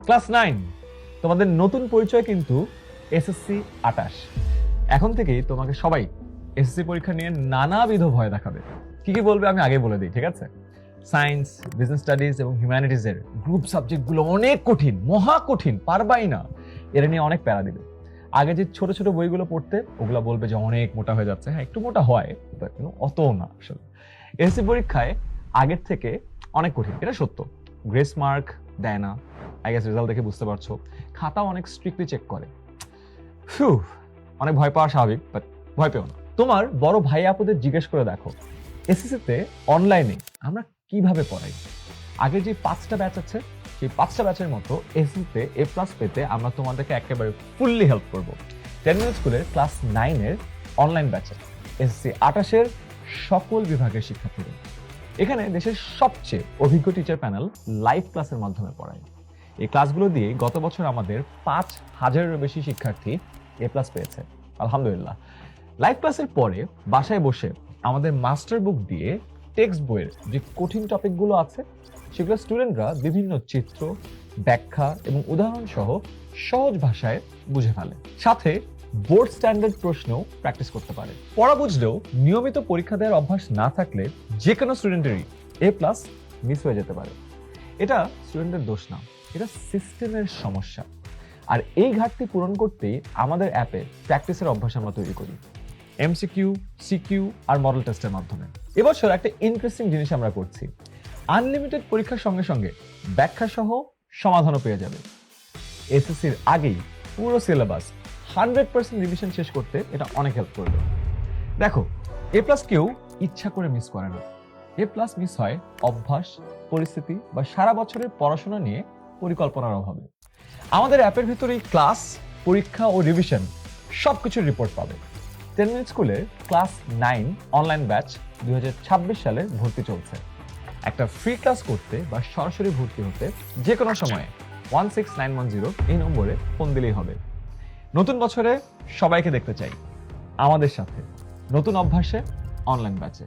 Class 9 তোমাদের নতুন পরিচয় কিন্তু এসএসসি 28। এখন থেকেই তোমাকে সবাই এসএসসি পরীক্ষা নিয়ে নানাবিধ ভয় দেখাবে। কি কি বলবে আমি আগে বলে দিই, ঠিক আছে? সায়েন্স, বিজনেস স্টাডিজ এবং হিউম্যানিটিজ এর গ্রুপ সাবজেক্টগুলো অনেক কঠিন, মহা কঠিন, পারবাই না। এরা নিয়ে অনেক প্যারা দিবে। আগে যে ছোট ছোট বইগুলো পড়তে, ওগুলো বলবে যে অনেক মোটা হয়ে যাচ্ছে। হ্যাঁ, একটু মোটা হয়, কিন্তু অত না। আসলে এসএসসি পরীক্ষায় আগের থেকে অনেক কঠিন, এটা সত্য। গ্রেস মার্ক দেয় না, আই গেস রেজাল্ট দেখে বুঝতে পারছো। খাতা অনেক স্ট্রিক্টলি চেক করে। ফিউ, অনেক ভয় পাওয়া স্বাভাবিক, বাট ভয় পেও না। তোমার বড় ভাই আপুদের জিজ্ঞেস করে দেখো, এসএসসিতে অনলাইনে আমরা কিভাবে পড়াই। আগে যে 5টা ব্যাচ আছে, সেই 5টা ব্যাচের মতো এসএসসিতে A+ পেতে আমরা তোমাদেরকে একেবারে ফুললি হেল্প করবো। 10 মিনিট স্কুলের ক্লাস 9 এর অনলাইন ব্যাচে এসএসসি 28 এর সকল বিভাগের শিক্ষার্থীদের। এখানে দেশের সবচেয়ে অভিজ্ঞ টিচার প্যানেল লাইভ ক্লাসের মাধ্যমে পড়ায়। এই ক্লাসগুলো দিয়ে গত বছর আমাদের 5,000-এরও বেশি শিক্ষার্থী A+ পেয়েছে, আলহামদুলিল্লাহ। লাইভ ক্লাসের পরে বাসায় বসে আমাদের মাস্টার বুক দিয়ে টেক্সট বইয়ের যে কঠিন টপিকগুলো আছে সেগুলো স্টুডেন্টরা বিভিন্ন চিত্র, ব্যাখ্যা এবং উদাহরণ সহ সহজ ভাষায় বুঝে ফেলে। সাথে বোর্ড স্ট্যান্ডার্ড প্রশ্নও প্র্যাকটিস করতে পারে। পড়া বুঝলেও নিয়মিত পরীক্ষা দেওয়ার অভ্যাস না থাকলে যে কোনো স্টুডেন্টেরই A+ মিস হয়ে যেতে পারে। এটা স্টুডেন্টের দোষ না, এটা সিস্টেমের সমস্যা। আর এই ঘাটতি পূরণ করতেই আমাদের অ্যাপে প্র্যাকটিসের অভ্যাস আমরা তৈরি করি, MCQ, CQ আর মডেল টেস্টের মাধ্যমে। এবছর একটা ইন্টারেস্টিং জিনিস আমরা করছি। আনলিমিটেড পরীক্ষার সঙ্গে সঙ্গে ব্যাখ্যা সহ সমাধানও পেয়ে যাবে। এসএসসির আগেই পুরো সিলেবাস 100% রিভিশন শেষ করতে এটা অনেক হেল্প করবে। দেখো, A+ কেউ ইচ্ছা করে মিস করে না। A+ মিস হয় অভ্যাস, পরিস্থিতি বা সারা বছরের পড়াশোনা নিয়ে পরিকল্পনার অভাবে। আমাদের অ্যাপের ভিতরেই ক্লাস, পরীক্ষা ও রিভিশন সবকিছুর রিপোর্ট পাবে। 10 মিনিট স্কুলের ক্লাস 9 অনলাইন ব্যাচ 2026 সালে ভর্তি চলছে। একটা ফ্রি ক্লাস করতে বা সরাসরি ভর্তি হতে যে কোনো সময়ে 16910 এই নম্বরে ফোন দিলেই হবে। নতুন বছরে সবাইকে দেখতে চাই আমাদের সাথে, নতুন অভ্যাসে, অনলাইন ব্যাচে।